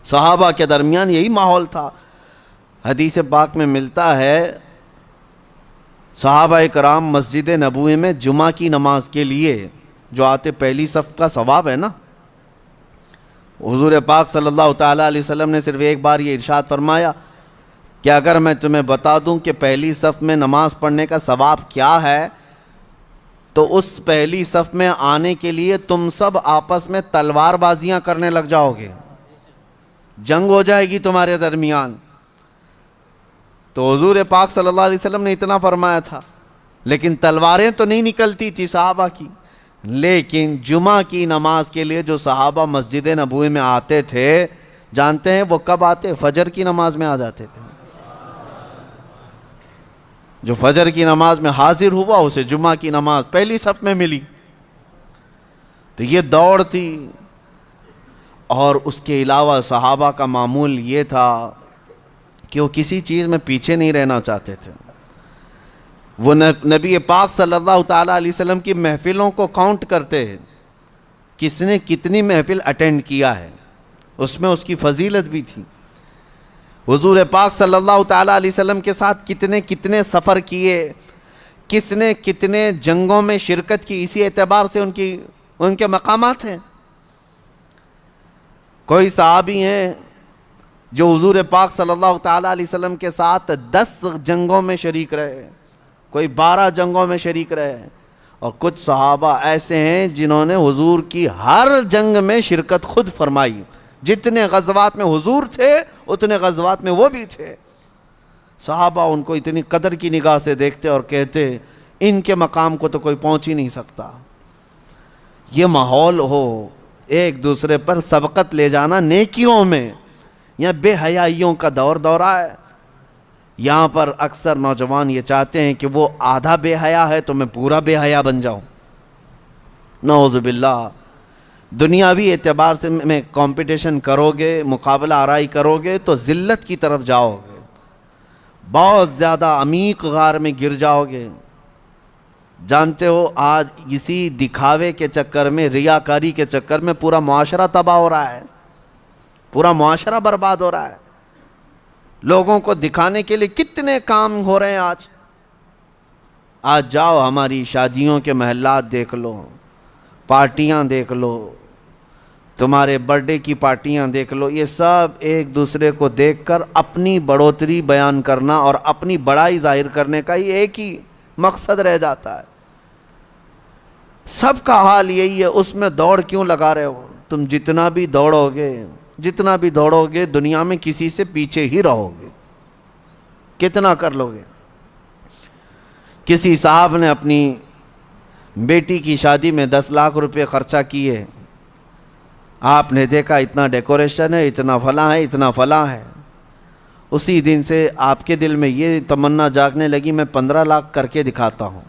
صحابہ کے درمیان یہی ماحول تھا۔ حدیث پاک میں ملتا ہے صحابہ کرام مسجد نبوی میں جمعہ کی نماز کے لیے جو آتے، پہلی صف کا ثواب ہے نا، حضور پاک صلی اللہ تعالیٰ علیہ وسلم نے صرف ایک بار یہ ارشاد فرمایا کہ اگر میں تمہیں بتا دوں کہ پہلی صف میں نماز پڑھنے کا ثواب کیا ہے، تو اس پہلی صف میں آنے کے لیے تم سب آپس میں تلوار بازیاں کرنے لگ جاؤ گے، جنگ ہو جائے گی تمہارے درمیان۔ تو حضور پاک صلی اللہ علیہ وسلم نے اتنا فرمایا تھا، لیکن تلواریں تو نہیں نکلتی تھی صحابہ کی۔ لیکن جمعہ کی نماز کے لیے جو صحابہ مسجد نبوی میں آتے تھے، جانتے ہیں وہ کب آتے؟ فجر کی نماز میں آ جاتے تھے۔ جو فجر کی نماز میں حاضر ہوا اسے جمعہ کی نماز پہلی صف میں ملی۔ تو یہ دوڑ تھی۔ اور اس کے علاوہ صحابہ کا معمول یہ تھا کہ وہ کسی چیز میں پیچھے نہیں رہنا چاہتے تھے۔ وہ نبی پاک صلی اللہ تعالیٰ علیہ وسلم کی محفلوں کو کاؤنٹ کرتے ہیں، کس نے کتنی محفل اٹینڈ کیا ہے، اس میں اس کی فضیلت بھی تھی۔ حضور پاک صلی اللہ تعالیٰ علیہ وسلم کے ساتھ کتنے سفر کیے، کس نے کتنے جنگوں میں شرکت کی، اسی اعتبار سے ان کے مقامات ہیں۔ کوئی صحابی ہیں جو حضور پاک صلی اللہ تعالیٰ علیہ وسلم کے ساتھ 10 جنگوں میں شریک رہے، کوئی 12 جنگوں میں شریک رہے، اور کچھ صحابہ ایسے ہیں جنہوں نے حضور کی ہر جنگ میں شرکت خود فرمائی۔ جتنے غزوات میں حضور تھے اتنے غزوات میں وہ بھی تھے۔ صحابہ ان کو اتنی قدر کی نگاہ سے دیکھتے اور کہتے ان کے مقام کو تو کوئی پہنچ ہی نہیں سکتا۔ یہ ماحول ہو، ایک دوسرے پر سبقت لے جانا نیکیوں میں، یا بے حیائیوں کا دورہ ہے۔ یہاں پر اکثر نوجوان یہ چاہتے ہیں کہ وہ آدھا بے حیا ہے تو میں پورا بے حیا بن جاؤں۔ نعوذ باللہ۔ دنیاوی اعتبار سے میں کمپٹیشن کرو گے، مقابلہ آرائی کرو گے تو ذلت کی طرف جاؤ گے، بہت زیادہ عمیق غار میں گر جاؤ گے۔ جانتے ہو آج اسی دکھاوے کے چکر میں، ریاکاری کے چکر میں پورا معاشرہ تباہ ہو رہا ہے، پورا معاشرہ برباد ہو رہا ہے۔ لوگوں کو دکھانے کے لیے کتنے کام ہو رہے ہیں آج جاؤ ہماری شادیوں کے محلات دیکھ لو، پارٹیاں دیکھ لو، تمہارے برڈے کی پارٹیاں دیکھ لو، یہ سب ایک دوسرے کو دیکھ کر اپنی بڑھوتری بیان کرنا اور اپنی بڑائی ظاہر کرنے کا ہی ایک ہی مقصد رہ جاتا ہے۔ سب کا حال یہی ہے، اس میں دوڑ کیوں لگا رہے ہو؟ تم جتنا بھی دوڑو گے دنیا میں کسی سے پیچھے ہی رہو گے، کتنا کر لو گے۔ کسی صاحب نے اپنی بیٹی کی شادی میں 10 لاکھ روپے خرچہ کیے، آپ نے دیکھا اتنا ڈیکوریشن ہے، اتنا فلاں ہے۔ اسی دن سے آپ کے دل میں یہ تمنا جاگنے لگی میں 15 لاکھ کر کے دکھاتا ہوں۔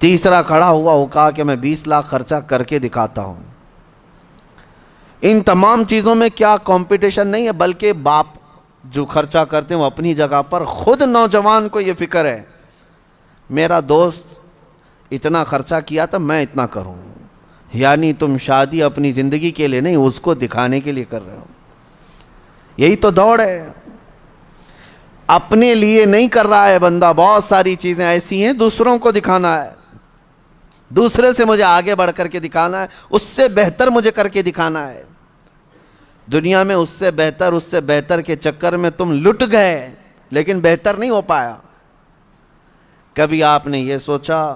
تیسرا کھڑا ہوا، وہ کہا کہ میں 20 لاکھ خرچہ کر کے دکھاتا ہوں۔ ان تمام چیزوں میں کیا کمپٹیشن نہیں ہے، بلکہ باپ جو خرچہ کرتے ہیں وہ اپنی جگہ پر، خود نوجوان کو یہ فکر ہے میرا دوست اتنا خرچہ کیا تھا میں اتنا کروں۔ یعنی تم شادی اپنی زندگی کے لیے نہیں، اس کو دکھانے کے لیے کر رہے ہو۔ یہی تو دوڑ ہے، اپنے لیے نہیں کر رہا ہے بندہ۔ بہت ساری چیزیں ایسی ہیں دوسروں کو دکھانا ہے، دوسرے سے مجھے آگے بڑھ کر کے دکھانا ہے، اس سے بہتر مجھے کر کے دکھانا ہے۔ دنیا میں اس سے بہتر کے چکر میں تم لٹ گئے، لیکن بہتر نہیں ہو پایا۔ کبھی آپ نے یہ سوچا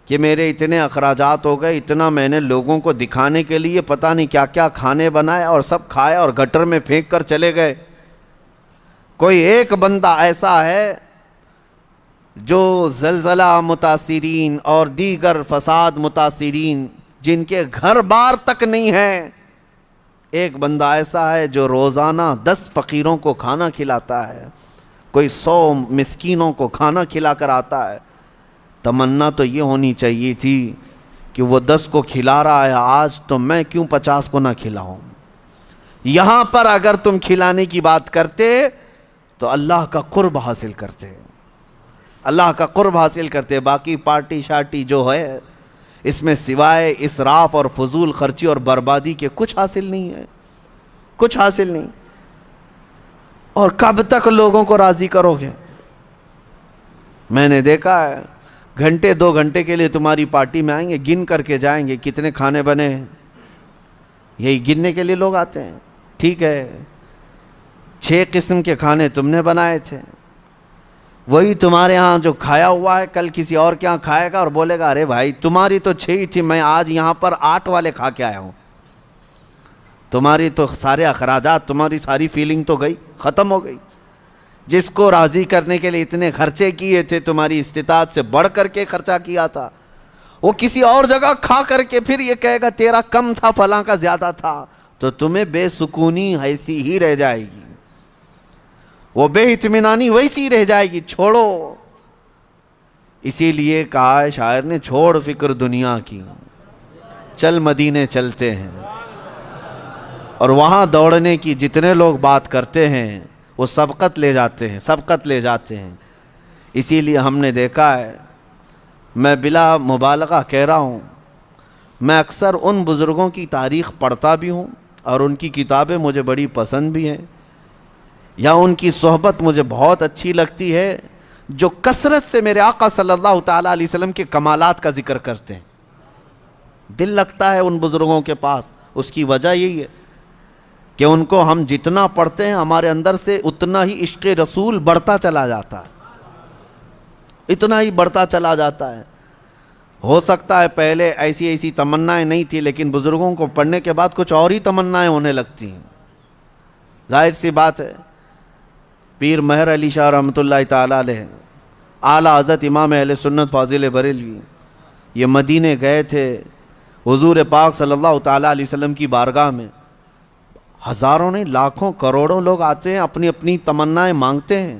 کہ میرے اتنے اخراجات ہو گئے، اتنا میں نے لوگوں کو دکھانے کے لیے پتہ نہیں کیا کیا کھانے بنائے اور سب کھائے اور گٹر میں پھینک کر چلے گئے۔ کوئی ایک بندہ ایسا ہے جو زلزلہ متاثرین اور دیگر فساد متاثرین جن کے گھر بار تک نہیں ہیں، ایک بندہ ایسا ہے جو روزانہ 10 فقیروں کو کھانا کھلاتا ہے، کوئی 100 مسکینوں کو کھانا کھلا کر آتا ہے۔ تمنا تو یہ ہونی چاہیے تھی کہ وہ 10 کو کھلا رہا ہے آج، تو میں کیوں 50 کو نہ کھلاؤں۔ یہاں پر اگر تم کھلانے کی بات کرتے تو اللہ کا قرب حاصل کرتے، اللہ کا قرب حاصل کرتے۔ باقی پارٹی شارٹی جو ہے اس میں سوائے اسراف اور فضول خرچی اور بربادی کے کچھ حاصل نہیں ہے۔ کچھ حاصل نہیں. اور کب تک لوگوں کو راضی کرو گے؟ میں نے دیکھا ہے گھنٹے 2 گھنٹے کے لیے تمہاری پارٹی میں آئیں گے, گن کر کے جائیں گے کتنے کھانے بنے ہیں, یہی گننے کے لیے لوگ آتے ہیں. ٹھیک ہے 6 قسم کے کھانے تم نے بنائے تھے, وہی تمہارے ہاں جو کھایا ہوا ہے کل کسی اور کے ہاں کھائے گا اور بولے گا ارے بھائی تمہاری تو 6 ہی تھی, میں آج یہاں پر 8 والے کھا کے آیا ہوں. تمہاری تو سارے اخراجات, تمہاری ساری فیلنگ تو گئی, ختم ہو گئی. جس کو راضی کرنے کے لیے اتنے خرچے کیے تھے, تمہاری استطاعت سے بڑھ کر کے خرچہ کیا تھا, وہ کسی اور جگہ کھا کر کے پھر یہ کہے گا تیرا کم تھا فلاں کا زیادہ تھا, تو تمہیں بے سکونی ایسی ہی رہ جائے گی, وہ بے اطمینانی ویسی رہ جائے گی. چھوڑو. اسی لیے کہا ہے شاعر نے, چھوڑ فکر دنیا کی, چل مدینے چلتے ہیں. اور وہاں دوڑنے کی جتنے لوگ بات کرتے ہیں وہ سبقت لے جاتے ہیں, سبقت لے جاتے ہیں. اسی لیے ہم نے دیکھا ہے, میں بلا مبالغہ کہہ رہا ہوں, میں اکثر ان بزرگوں کی تاریخ پڑھتا بھی ہوں اور ان کی کتابیں مجھے بڑی پسند بھی ہیں, یا ان کی صحبت مجھے بہت اچھی لگتی ہے, جو کثرت سے میرے آقا صلی اللہ تعالیٰ علیہ وسلم کے کمالات کا ذکر کرتے ہیں. دل لگتا ہے ان بزرگوں کے پاس. اس کی وجہ یہی ہے کہ ان کو ہم جتنا پڑھتے ہیں ہمارے اندر سے اتنا ہی عشق رسول بڑھتا چلا جاتا ہے, اتنا ہی بڑھتا چلا جاتا ہے. ہو سکتا ہے پہلے ایسی تمنائیں نہیں تھی, لیکن بزرگوں کو پڑھنے کے بعد کچھ اور ہی تمنائیں ہونے لگتی ہیں. ظاہر سی بات ہے. پیر مہر علی شاہ رحمۃ اللہ تعالیٰ علیہ, اعلیٰ حضرت امام اہل سنت فاضل بریلوی, یہ مدینے گئے تھے حضور پاک صلی اللہ تعالیٰ علیہ وسلم کی بارگاہ میں. ہزاروں نہیں لاکھوں کروڑوں لوگ آتے ہیں, اپنی اپنی تمنائیں مانگتے ہیں.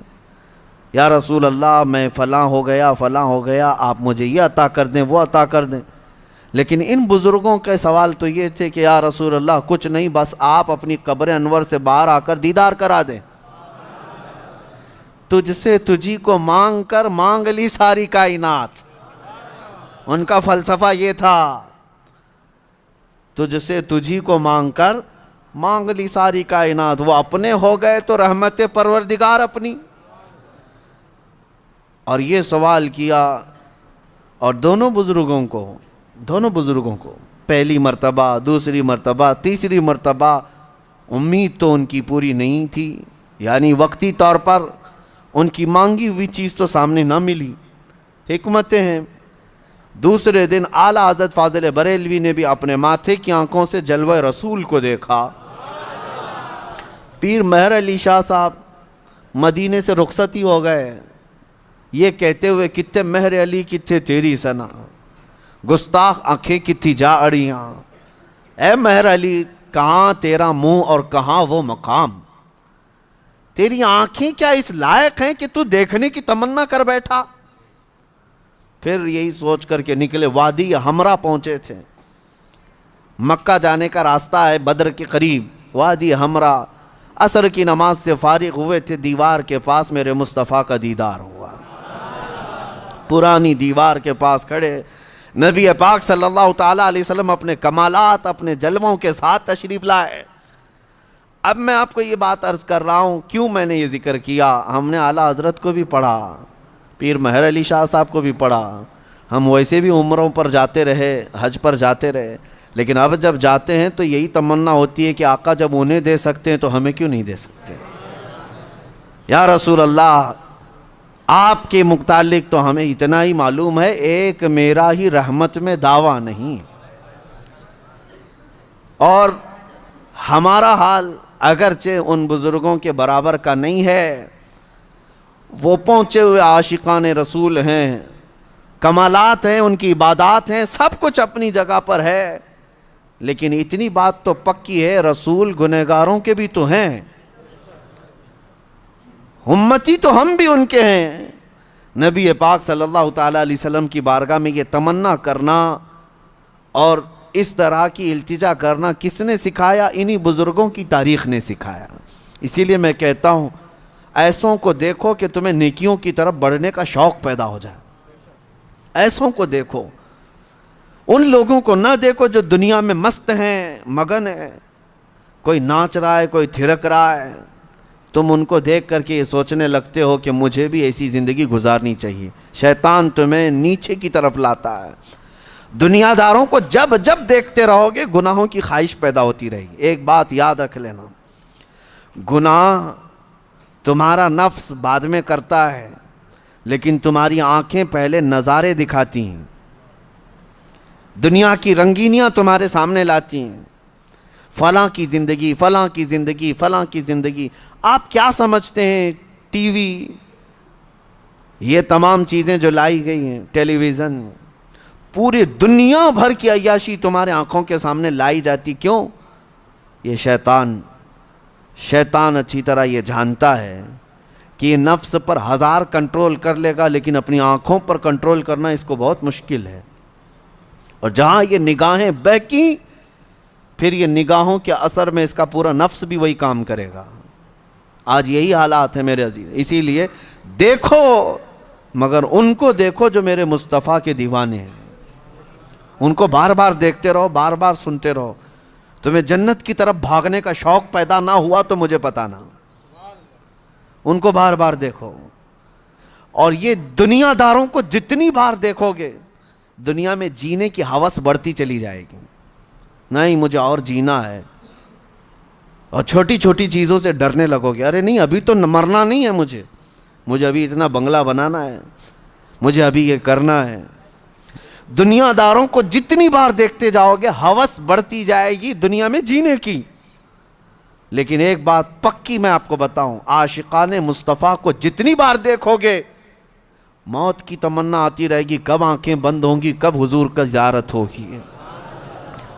یا رسول اللہ میں فلاں ہو گیا, آپ مجھے یہ عطا کر دیں, وہ عطا کر دیں. لیکن ان بزرگوں کے سوال تو یہ تھے کہ یا رسول اللہ کچھ نہیں, بس آپ اپنی قبر انور سے باہر آ کر دیدار کرا دیں. تجھ سے تجھی کو مانگ کر مانگ لی ساری کائنات. ان کا فلسفہ یہ تھا, تجھ سے تجھی کو مانگ کر مانگ لی ساری کائنات. وہ اپنے ہو گئے تو رحمت پروردگار اپنی. اور یہ سوال کیا, اور دونوں بزرگوں کو پہلی مرتبہ, دوسری مرتبہ, تیسری مرتبہ امید تو ان کی پوری نہیں تھی, یعنی وقتی طور پر ان کی مانگی ہوئی چیز تو سامنے نہ ملی. حکمتیں ہیں. دوسرے دن اعلیٰ حضرت فاضل بریلوی نے بھی اپنے ماتھے کی آنکھوں سے جلوہ رسول کو دیکھا. پیر مہر علی شاہ صاحب مدینے سے رخصت ہی ہو گئے, یہ کہتے ہوئے کتے مہر علی کتے تیری سنا, گستاخ آنکھیں کتھی جا اڑیاں. اے مہر علی کہاں تیرا منہ اور کہاں وہ مقام, تیری آنکھیں کیا اس لائق ہیں کہ تو دیکھنے کی تمنا کر بیٹھا. پھر یہی سوچ کر کے نکلے, وادی ہمرا پہنچے تھے. مکہ جانے کا راستہ ہے بدر کے قریب, وادی ہمرا. عصر کی نماز سے فارغ ہوئے تھے, دیوار کے پاس میرے مصطفیٰ کا دیدار ہوا. پرانی دیوار کے پاس کھڑے نبی پاک صلی اللہ تعالیٰ علیہ وسلم اپنے کمالات, اپنے جلووں کے ساتھ تشریف لائے. اب میں آپ کو یہ بات عرض کر رہا ہوں, کیوں میں نے یہ ذکر کیا. ہم نے اعلیٰ حضرت کو بھی پڑھا, پیر مہر علی شاہ صاحب کو بھی پڑھا, ہم ویسے بھی عمروں پر جاتے رہے, حج پر جاتے رہے, لیکن اب جب جاتے ہیں تو یہی تمنا ہوتی ہے کہ آقا جب انہیں دے سکتے ہیں تو ہمیں کیوں نہیں دے سکتے. یا رسول اللہ آپ کے متعلق تو ہمیں اتنا ہی معلوم ہے, ایک میرا ہی رحمت میں دعویٰ نہیں. اور ہمارا حال اگرچہ ان بزرگوں کے برابر کا نہیں ہے, وہ پہنچے ہوئے عاشقان رسول ہیں, کمالات ہیں, ان کی عبادات ہیں, سب کچھ اپنی جگہ پر ہے, لیکن اتنی بات تو پکی ہے رسول گنہگاروں کے بھی تو ہیں, امتی تو ہم بھی ان کے ہیں. نبی پاک صلی اللہ تعالیٰ علیہ وسلم کی بارگاہ میں یہ تمنا کرنا اور اس طرح کی التجا کرنا کس نے سکھایا؟ انہی بزرگوں کی تاریخ نے سکھایا. اسی لیے میں کہتا ہوں ایسوں کو دیکھو کہ تمہیں نیکیوں کی طرف بڑھنے کا شوق پیدا ہو جائے. ایسوں کو دیکھو, ان لوگوں کو نہ دیکھو جو دنیا میں مست ہیں, مگن ہیں. کوئی ناچ رہا ہے، کوئی تھرک رہا ہے، تم ان کو دیکھ کر کے یہ سوچنے لگتے ہو کہ مجھے بھی ایسی زندگی گزارنی چاہیے۔ شیطان تمہیں نیچے کی طرف لاتا ہے۔ دنیا داروں کو جب جب دیکھتے رہو گے گناہوں کی خواہش پیدا ہوتی رہے گی۔ ایک بات یاد رکھ لینا، گناہ تمہارا نفس بعد میں کرتا ہے، لیکن تمہاری آنکھیں پہلے نظارے دکھاتی ہیں، دنیا کی رنگینیاں تمہارے سامنے لاتی ہیں، فلاں کی زندگی، فلاں کی زندگی، فلاں کی زندگی۔ آپ کیا سمجھتے ہیں ٹی وی، یہ تمام چیزیں جو لائی گئی ہیں، ٹیلی ویژن، پوری دنیا بھر کی عیاشی تمہارے آنکھوں کے سامنے لائی جاتی، کیوں؟ یہ شیطان اچھی طرح یہ جانتا ہے کہ یہ نفس پر ہزار کنٹرول کر لے گا، لیکن اپنی آنکھوں پر کنٹرول کرنا اس کو بہت مشکل ہے۔ اور جہاں یہ نگاہیں بہکی، پھر یہ نگاہوں کے اثر میں اس کا پورا نفس بھی وہی کام کرے گا۔ آج یہی حالات ہیں میرے عزیز، اسی لیے دیکھو، مگر ان کو دیکھو جو میرے مصطفیٰ کے دیوانے ہیں، ان کو بار بار دیکھتے رہو، بار بار سنتے رہو۔ تمہیں جنت کی طرف بھاگنے کا شوق پیدا نہ ہوا تو مجھے پتا نہ، ان کو بار بار دیکھو۔ اور یہ دنیا داروں کو جتنی بار دیکھو گے، دنیا میں جینے کی ہوس بڑھتی چلی جائے گی، نہیں مجھے اور جینا ہے، اور چھوٹی چھوٹی چیزوں سے ڈرنے لگو گے، ارے نہیں ابھی تو مرنا نہیں ہے، مجھے ابھی اتنا بنگلہ بنانا ہے، مجھے ابھی یہ کرنا ہے۔ دنیا داروں کو جتنی بار دیکھتے جاؤ گے ہوس بڑھتی جائے گی دنیا میں جینے کی۔ لیکن ایک بات پکی میں آپ کو بتاؤں، عاشقان مصطفیٰ کو جتنی بار دیکھو گے موت کی تمنا آتی رہے گی، کب آنکھیں بند ہوں گی، کب حضور کا زیارت ہوگی۔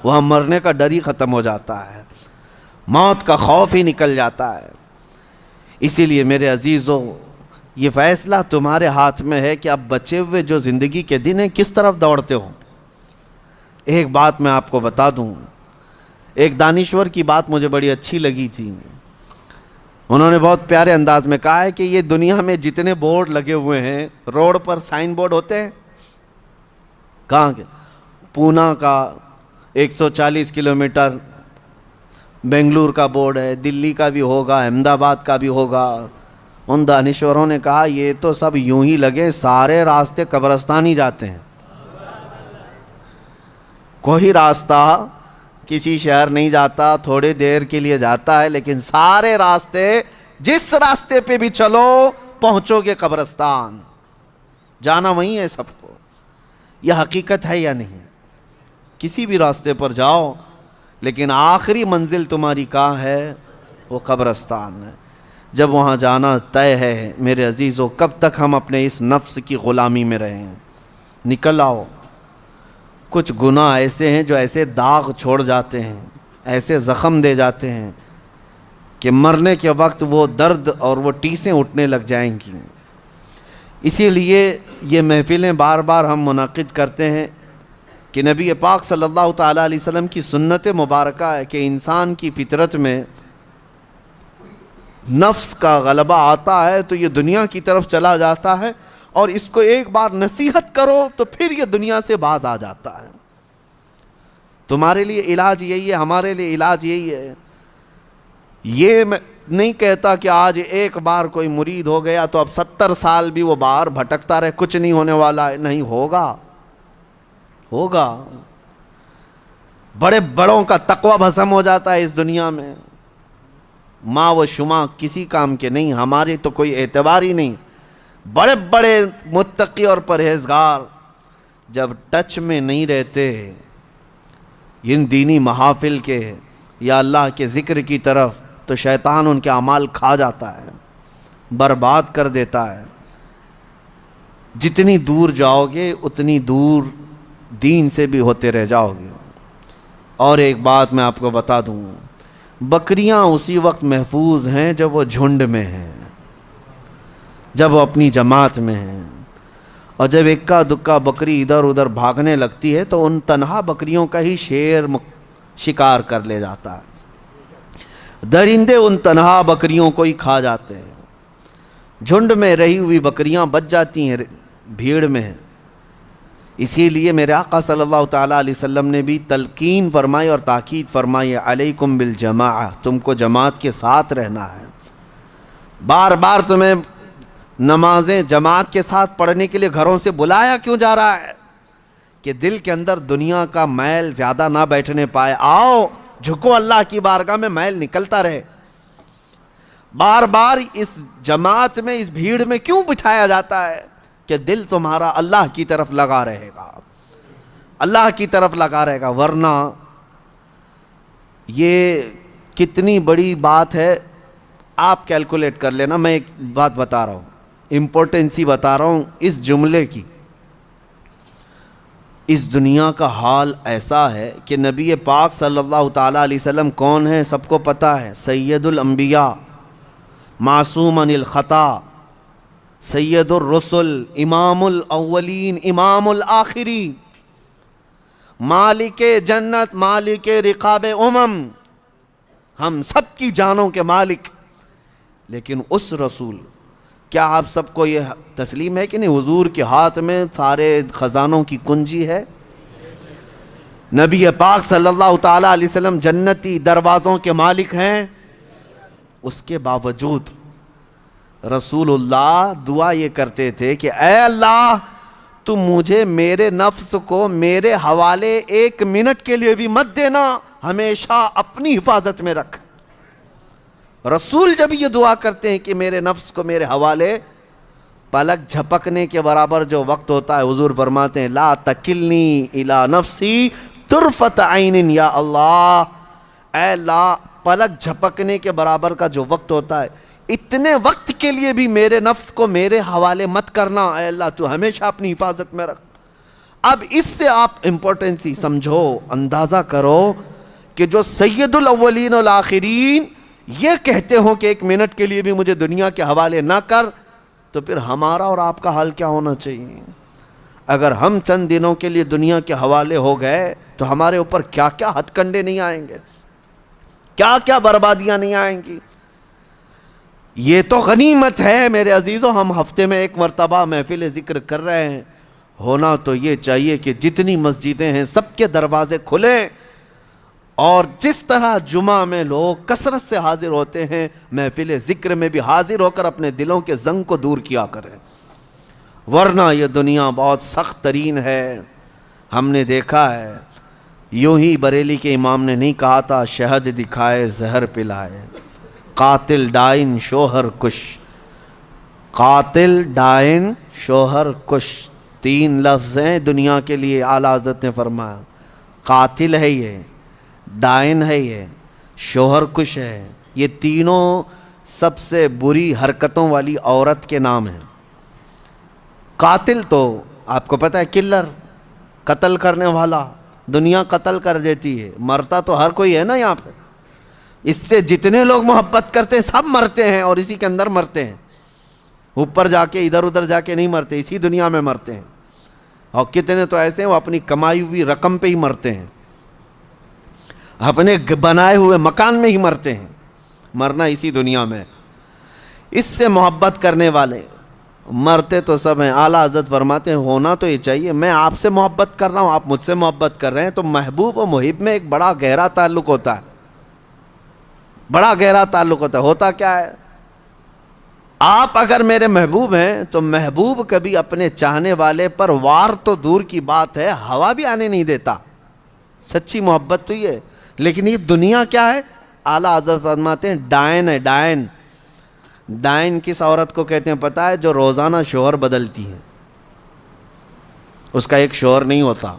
وہاں مرنے کا ڈر ہی ختم ہو جاتا ہے، موت کا خوف ہی نکل جاتا ہے۔ اسی لیے میرے عزیزو، یہ فیصلہ تمہارے ہاتھ میں ہے کہ اب بچے ہوئے جو زندگی کے دن ہیں کس طرف دوڑتے ہو۔ ایک بات میں آپ کو بتا دوں، ایک دانشور کی بات مجھے بڑی اچھی لگی تھی، انہوں نے بہت پیارے انداز میں کہا ہے کہ یہ دنیا میں جتنے بورڈ لگے ہوئے ہیں، روڈ پر سائن بورڈ ہوتے ہیں، کہاں کے؟ پونا کا 140 کلومیٹر، بنگلور کا بورڈ ہے، دلی کا بھی ہوگا، احمد آباد کا بھی ہوگا۔ ان دانشوروں نے کہا یہ تو سب یوں ہی لگے، سارے راستے قبرستان ہی جاتے ہیں، کوئی راستہ کسی شہر نہیں جاتا، تھوڑے دیر کے لیے جاتا ہے، لیکن سارے راستے، جس راستے پہ بھی چلو پہنچو گے قبرستان، جانا وہیں ہے سب کو۔ یہ حقیقت ہے یا نہیں؟ کسی بھی راستے پر جاؤ، لیکن آخری منزل تمہاری کہاں ہے؟ وہ قبرستان ہے۔ جب وہاں جانا طے ہے میرے عزیزو، کب تک ہم اپنے اس نفس کی غلامی میں رہے ہیں؟ نکل آؤ۔ کچھ گناہ ایسے ہیں جو ایسے داغ چھوڑ جاتے ہیں، ایسے زخم دے جاتے ہیں کہ مرنے کے وقت وہ درد اور وہ ٹیسیں اٹھنے لگ جائیں گی۔ اسی لیے یہ محفلیں بار بار ہم منعقد کرتے ہیں کہ نبی پاک صلی اللہ تعالیٰ علیہ وسلم کی سنت مبارکہ ہے کہ انسان کی فطرت میں نفس کا غلبہ آتا ہے تو یہ دنیا کی طرف چلا جاتا ہے، اور اس کو ایک بار نصیحت کرو تو پھر یہ دنیا سے باز آ جاتا ہے۔ تمہارے لیے علاج یہی ہے، ہمارے لیے علاج یہی ہے۔ یہ میں نہیں کہتا کہ آج ایک بار کوئی مرید ہو گیا تو اب 70 سال بھی وہ باہر بھٹکتا رہے، کچھ نہیں ہونے والا ہے، نہیں ہوگا، ہوگا۔ بڑے بڑوں کا تقوی بھسم ہو جاتا ہے اس دنیا میں، ماں و شما کسی کام کے نہیں، ہماری تو کوئی اعتبار ہی نہیں۔ بڑے بڑے متقی اور پرہیزگار جب ٹچ میں نہیں رہتے ان دینی محافل کے یا اللہ کے ذکر کی طرف، تو شیطان ان کے اعمال کھا جاتا ہے، برباد کر دیتا ہے۔ جتنی دور جاؤ گے اتنی دور دین سے بھی ہوتے رہ جاؤ گے۔ اور ایک بات میں آپ کو بتا دوں، بکریاں اسی وقت محفوظ ہیں جب وہ جھنڈ میں ہیں، جب وہ اپنی جماعت میں ہیں، اور جب اکا دکا بکری ادھر ادھر بھاگنے لگتی ہے تو ان تنہا بکریوں کا ہی شیر شکار کر لے جاتا ہے۔ درندے ان تنہا بکریوں کو ہی کھا جاتے ہیں، جھنڈ میں رہی ہوئی بکریاں بچ جاتی ہیں بھیڑ میں، اسی لیے میرے آقا صلی اللہ تعالیٰ علیہ وسلم نے بھی تلقین فرمائی اور تاکید فرمائی، علیکم بالجماعہ، تم کو جماعت کے ساتھ رہنا ہے۔ بار بار تمہیں نمازیں جماعت کے ساتھ پڑھنے کے لیے گھروں سے بلایا کیوں جا رہا ہے؟ کہ دل کے اندر دنیا کا میل زیادہ نہ بیٹھنے پائے۔ آؤ جھکو اللہ کی بارگاہ میں، میل نکلتا رہے۔ بار بار اس جماعت میں، اس بھیڑ میں کیوں بٹھایا جاتا ہے؟ کہ دل تمہارا اللہ کی طرف لگا رہے گا، اللہ کی طرف لگا رہے گا۔ ورنہ یہ کتنی بڑی بات ہے، آپ کیلکولیٹ کر لینا۔ میں ایک بات بتا رہا ہوں، امپورٹنسی بتا رہا ہوں اس جملے کی۔ اس دنیا کا حال ایسا ہے کہ نبی پاک صلی اللہ تعالیٰ علیہ وسلم کون ہے سب کو پتہ ہے، سید الانبیاء، معصوم عن الخطا، سید الرسل، امام الاولین امام الآخرین، مالک جنت، مالک رقاب ہم سب کی جانوں کے مالک۔ لیکن اس رسول، کیا آپ سب کو یہ تسلیم ہے کہ نہیں، حضور کے ہاتھ میں سارے خزانوں کی کنجی ہے؟ نبی پاک صلی اللہ تعالیٰ علیہ وسلم جنتی دروازوں کے مالک ہیں۔ اس کے باوجود رسول اللہ دعا یہ کرتے تھے کہ اے اللہ، تم مجھے میرے نفس کو میرے حوالے 1 منٹ کے لیے بھی مت دینا، ہمیشہ اپنی حفاظت میں رکھ۔ رسول جب یہ دعا کرتے ہیں کہ میرے نفس کو میرے حوالے، پلک جھپکنے کے برابر جو وقت ہوتا ہے، حضور فرماتے ہیں لا تکلنی الی نفسی طرفت عین یا اللہ، اے اللہ، پلک جھپکنے کے برابر کا جو وقت ہوتا ہے، اتنے وقت کے لیے بھی میرے نفس کو میرے حوالے مت کرنا، اے اللہ تو ہمیشہ اپنی حفاظت میں رکھ۔ اب اس سے آپ امپورٹنسی سمجھو، اندازہ کرو کہ جو سید الاولین والآخرین یہ کہتے ہوں کہ 1 منٹ کے لیے بھی مجھے دنیا کے حوالے نہ کر، تو پھر ہمارا اور آپ کا حال کیا ہونا چاہیے؟ اگر ہم چند دنوں کے لیے دنیا کے حوالے ہو گئے تو ہمارے اوپر کیا کیا ہتھ کنڈے نہیں آئیں گے، کیا کیا بربادیاں نہیں آئیں گی۔ یہ تو غنیمت ہے میرے عزیزوں، ہم ہفتے میں 1 مرتبہ محفل ذکر کر رہے ہیں۔ ہونا تو یہ چاہیے کہ جتنی مسجدیں ہیں سب کے دروازے کھلیں، اور جس طرح جمعہ میں لوگ کثرت سے حاضر ہوتے ہیں، محفل ذکر میں بھی حاضر ہو کر اپنے دلوں کے زنگ کو دور کیا کریں۔ ورنہ یہ دنیا بہت سخت ترین ہے۔ ہم نے دیکھا ہے، یوں ہی بریلی کے امام نے نہیں کہا تھا شہد دکھائے زہر پلائے، قاتل ڈائن شوہر کش، قاتل ڈائن شوہر کش، 3 لفظ ہیں دنیا کے لیے۔ اعلیٰ حضرت نے فرمایا قاتل ہے یہ، ڈائن ہے یہ، شوہر کش ہے، یہ تینوں سب سے بری حرکتوں والی عورت کے نام ہیں۔ قاتل تو آپ کو پتہ ہے، کلر، قتل کرنے والا، دنیا قتل کر دیتی ہے، مرتا تو ہر کوئی ہے نا یہاں پہ۔ اس سے جتنے لوگ محبت کرتے ہیں سب مرتے ہیں، اور اسی کے اندر مرتے ہیں، اوپر جا کے ادھر ادھر جا کے نہیں مرتے، اسی دنیا میں مرتے ہیں۔ اور کتنے تو ایسے ہیں وہ اپنی کمائی ہوئی رقم پہ ہی مرتے ہیں، اپنے بنائے ہوئے مکان میں ہی مرتے ہیں، مرنا اسی دنیا میں۔ اس سے محبت کرنے والے مرتے تو سب ہیں۔ اعلیٰ حضرت فرماتے ہیں ہونا تو یہ چاہیے، میں آپ سے محبت کر رہا ہوں، آپ مجھ سے محبت کر رہے ہیں، تو محبوب و محب میں ایک بڑا گہرا تعلق ہوتا ہے، بڑا گہرا تعلق ہوتا ہے۔ ہوتا کیا ہے، آپ اگر میرے محبوب ہیں تو محبوب کبھی اپنے چاہنے والے پر وار تو دور کی بات ہے، ہوا بھی آنے نہیں دیتا۔ سچی محبت تو یہ ہے۔ لیکن یہ دنیا کیا ہے، اعلیٰ حضرت فرماتے ہیں ڈائن ہے، ڈائن۔ ڈائن کس عورت کو کہتے ہیں پتہ ہے؟ جو روزانہ شوہر بدلتی ہے، اس کا ایک شوہر نہیں ہوتا،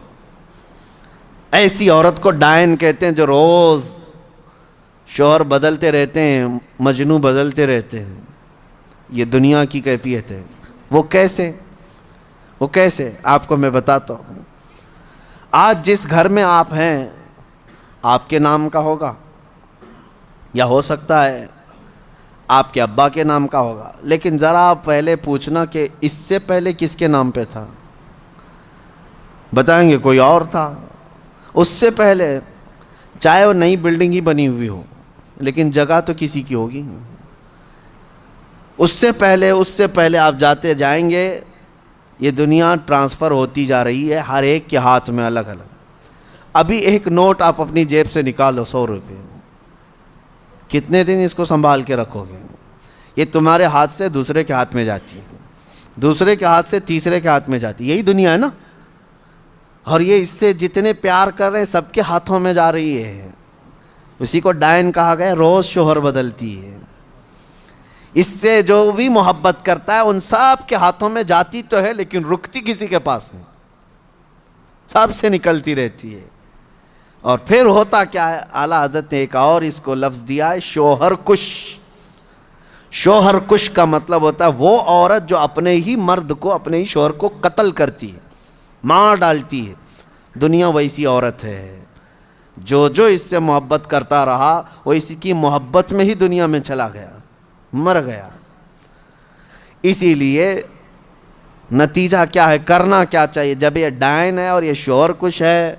ایسی عورت کو ڈائن کہتے ہیں، جو روز شوہر بدلتے رہتے ہیں، مجنو بدلتے رہتے ہیں۔ یہ دنیا کی کیفیت ہے۔ وہ کیسے آپ کو میں بتاتا ہوں۔ آج جس گھر میں آپ ہیں آپ کے نام کا ہوگا، یا ہو سکتا ہے آپ کے ابا کے نام کا ہوگا، لیکن ذرا پہلے پوچھنا کہ اس سے پہلے کس کے نام پہ تھا؟ بتائیں گے کوئی اور تھا۔ اس سے پہلے چاہے وہ نئی بلڈنگ ہی بنی ہوئی ہو، لیکن جگہ تو کسی کی ہوگی۔ اس سے پہلے آپ جائیں گے یہ دنیا ٹرانسفر ہوتی جا رہی ہے ہر ایک کے ہاتھ میں الگ الگ. ابھی ایک نوٹ آپ اپنی جیب سے نکالو 100 روپے, کتنے دن اس کو سنبھال کے رکھو گے؟ یہ تمہارے ہاتھ سے دوسرے کے ہاتھ میں جاتی ہے, دوسرے کے ہاتھ سے تیسرے کے ہاتھ میں جاتی ہے. یہی دنیا ہے نا. اور یہ اس سے جتنے پیار کر رہے ہیں سب کے ہاتھوں میں جا رہی ہے. اسی کو ڈائن کہا گیا, روز شوہر بدلتی ہے. اس سے جو بھی محبت کرتا ہے ان سب کے ہاتھوں میں جاتی تو ہے لیکن رکتی کسی کے پاس نہیں, سب سے نکلتی رہتی ہے. اور پھر ہوتا کیا ہے, اعلیٰ حضرت نے ایک اور اس کو لفظ دیا ہے, شوہر کش. شوہر کش کا مطلب ہوتا ہے وہ عورت جو اپنے ہی مرد کو, اپنے ہی شوہر کو قتل کرتی ہے, مار ڈالتی ہے. دنیا ویسی عورت ہے. جو اس سے محبت کرتا رہا وہ اسی کی محبت میں ہی دنیا میں چلا گیا, مر گیا. اسی لیے نتیجہ کیا ہے, کرنا کیا چاہیے؟ جب یہ ڈائن ہے اور یہ شوہر کش ہے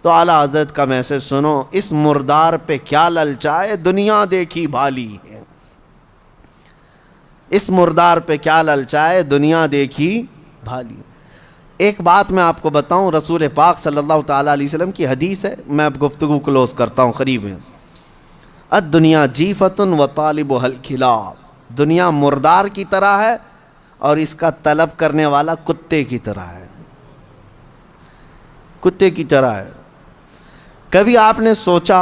تو اعلیٰ حضرت کا میسج سنو, اس مردار پہ کیا للچائے دنیا دیکھی بھالی ہے. اس مردار پہ کیا للچائے دنیا دیکھی بھالی. ایک بات میں آپ کو بتاؤں, رسول پاک صلی اللہ تعالیٰ علیہ وسلم کی حدیث ہے, میں اب گفتگو کلوز کرتا ہوں قریب میں. الدنیا جیفۃ وطالبها الکلاب. دنیا مردار کی طرح ہے اور اس کا طلب کرنے والا کتے کی طرح ہے, کتے کی طرح ہے. کبھی آپ نے سوچا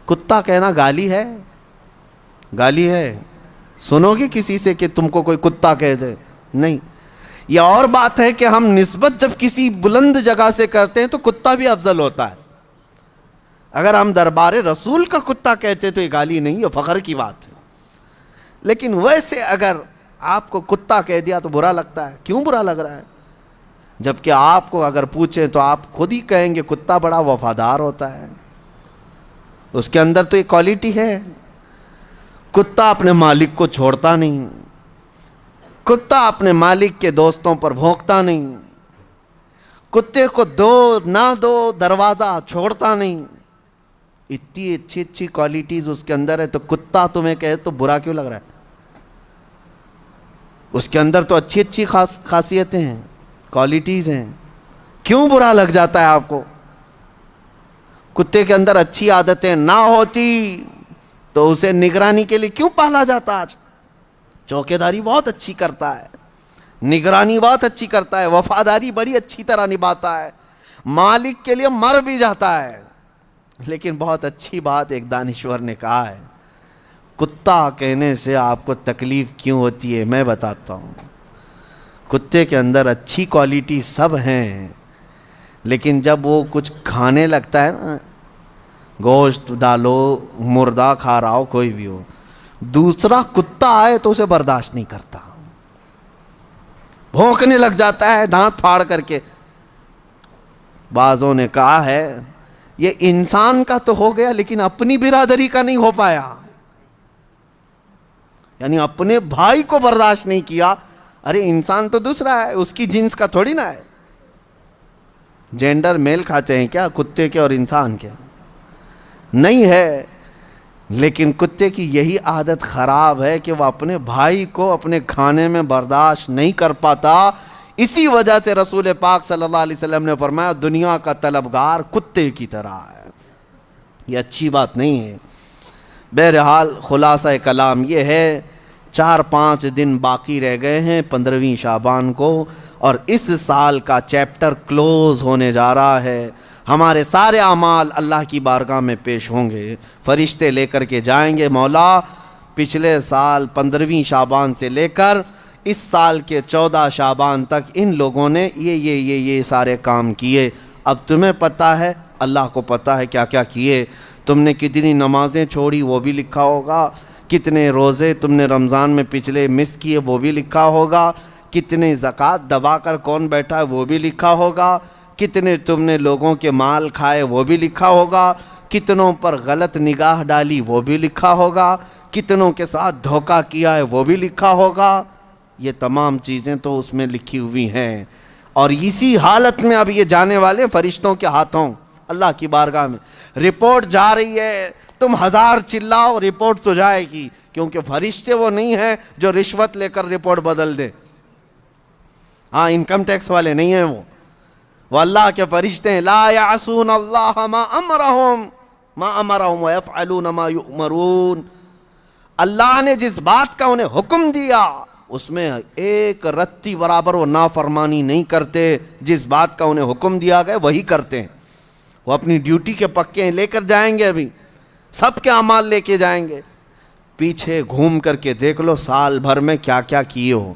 کتا کہنا گالی ہے؟ گالی ہے؟ سنو گے کسی سے کہ تم کو کوئی کتا کہہ دے؟ نہیں. یہ اور بات ہے کہ ہم نسبت جب کسی بلند جگہ سے کرتے ہیں تو کتا بھی افضل ہوتا ہے. اگر ہم دربار رسول کا کتا کہتے تو یہ گالی نہیں, یہ فخر کی بات ہے. لیکن ویسے اگر آپ کو کتا کہہ دیا تو برا لگتا ہے. کیوں برا لگ رہا ہے؟ جبکہ آپ کو اگر پوچھیں تو آپ خود ہی کہیں گے کتا بڑا وفادار ہوتا ہے, اس کے اندر تو یہ کوالٹی ہے. کتا اپنے مالک کو چھوڑتا نہیں, کتا اپنے مالک کے دوستوں پر بھونکتا نہیں, کتے کو دو نہ دو دروازہ چھوڑتا نہیں. اتنی اچھی اچھی کوالٹیز اس کے اندر ہے, تو کتا تمہیں کہے تو برا کیوں لگ رہا ہے؟ اس کے اندر تو اچھی اچھی خاصیتیں ہیں, کوالٹیز ہیں, کیوں برا لگ جاتا ہے آپ کو؟ کتے کے اندر اچھی عادتیں نہ ہوتی تو اسے نگرانی کے لیے کیوں پالا جاتا؟ آج چوکیداری بہت اچھی کرتا ہے, نگرانی بہت اچھی کرتا ہے, وفاداری بڑی اچھی طرح نبھاتا ہے, مالک کے لیے مر بھی جاتا ہے. لیکن بہت اچھی بات ایک دانشور نے کہا ہے, کتا کہنے سے آپ کو تکلیف کیوں ہوتی ہے میں بتاتا ہوں. کتے کے اندر اچھی کوالٹی سب ہیں, لیکن جب وہ کچھ کھانے لگتا ہے نا, گوشت ڈالو, مردہ کھا رہا ہو, کوئی بھی ہو, دوسرا کتا آئے تو اسے برداشت نہیں کرتا, بھونکنے لگ جاتا ہے دانت پھاڑ کر کے. بعضوں نے کہا ہے یہ انسان کا تو ہو گیا لیکن اپنی برادری کا نہیں ہو پایا, یعنی اپنے بھائی کو برداشت نہیں کیا. ارے انسان تو دوسرا ہے, اس کی جنس کا تھوڑی نہ ہے. جینڈر میل کھاتے ہیں کیا کتے کے اور انسان کے؟ نہیں ہے. لیکن کتے کی یہی عادت خراب ہے کہ وہ اپنے بھائی کو اپنے کھانے میں برداشت نہیں کر پاتا. اسی وجہ سے رسول پاک صلی اللہ علیہ وسلم نے فرمایا دنیا کا طلبگار کتے کی طرح ہے. یہ اچھی بات نہیں ہے. بہرحال خلاصہ کلام یہ ہے, 4-5 دن باقی رہ گئے ہیں 15ویں شعبان کو, اور اس سال کا چیپٹر کلوز ہونے جا رہا ہے. ہمارے سارے اعمال اللہ کی بارگاہ میں پیش ہوں گے, فرشتے لے کر کے جائیں گے, مولا پچھلے سال 15ویں شعبان سے لے کر اس سال کے 14 شعبان تک ان لوگوں نے یہ سارے کام کیے. اب تمہیں پتہ ہے, اللہ کو پتہ ہے کیا کیا کیے. تم نے کتنی نمازیں چھوڑی وہ بھی لکھا ہوگا, کتنے روزے تم نے رمضان میں پچھلے مس کیے وہ بھی لکھا ہوگا, کتنے زکوٰۃ دبا کر کون بیٹھا ہے وہ بھی لکھا ہوگا, کتنے تم نے لوگوں کے مال کھائے وہ بھی لکھا ہوگا, کتنوں پر غلط نگاہ ڈالی وہ بھی لکھا ہوگا, کتنوں کے ساتھ دھوکہ کیا ہے وہ بھی لکھا ہوگا. یہ تمام چیزیں تو اس میں لکھی ہوئی ہیں, اور اسی حالت میں اب یہ جانے والے فرشتوں کے ہاتھوں اللہ کی بارگاہ میں. رپورٹ جا رہی ہے, تم 1000 چلاؤ رپورٹ تو جائے گی, کیونکہ فرشتے وہ نہیں ہیں جو رشوت لے کر رپورٹ بدل دے. ہاں انکم ٹیکس والے نہیں ہیں وہ اللہ کے فرشتے ہیں. لا یعصون اللہ ما امرہم ویفعلون ما یؤمرون. اللہ نے جس بات کا انہیں حکم دیا اس میں ایک رتی برابر وہ نافرمانی نہیں کرتے. جس بات کا انہیں حکم دیا گیا وہی کرتے ہیں. وہ اپنی ڈیوٹی کے پکے ہیں, لے کر جائیں گے, ابھی سب کے اعمال لے کے جائیں گے. پیچھے گھوم کر کے دیکھ لو سال بھر میں کیا کیا کیے ہو,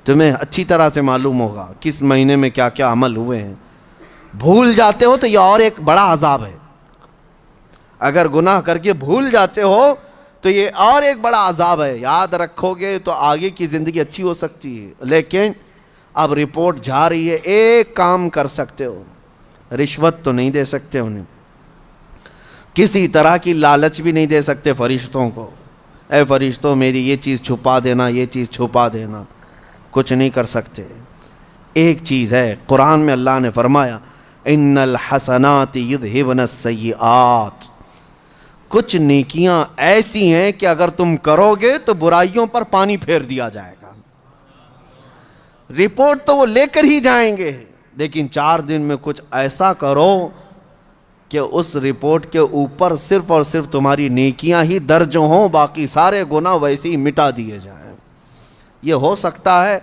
تمہیں اچھی طرح سے معلوم ہوگا کس مہینے میں کیا کیا عمل ہوئے ہیں. بھول جاتے ہو تو یہ اور ایک بڑا عذاب ہے. اگر گناہ کر کے بھول جاتے ہو تو یہ اور ایک بڑا عذاب ہے. یاد رکھو گے تو آگے کی زندگی اچھی ہو سکتی ہے. لیکن اب رپورٹ جا رہی ہے, ایک کام کر سکتے ہو, رشوت تو نہیں دے سکتے انہیں, کسی طرح کی لالچ بھی نہیں دے سکتے فرشتوں کو, اے فرشتوں میری یہ چیز چھپا دینا, یہ چیز چھپا دینا, کچھ نہیں کر سکتے. ایک چیز ہے, قرآن میں اللہ نے فرمایا ان الحسنات یذہبن السیئات. کچھ نیکیاں ایسی ہیں کہ اگر تم کرو گے تو برائیوں پر پانی پھیر دیا جائے گا. رپورٹ تو وہ لے کر ہی جائیں گے, لیکن 4 دن میں کچھ ایسا کرو کہ اس رپورٹ کے اوپر صرف اور صرف تمہاری نیکیاں ہی درج ہوں, باقی سارے گناہ ویسے ہی مٹا دیے جائیں. یہ ہو سکتا ہے.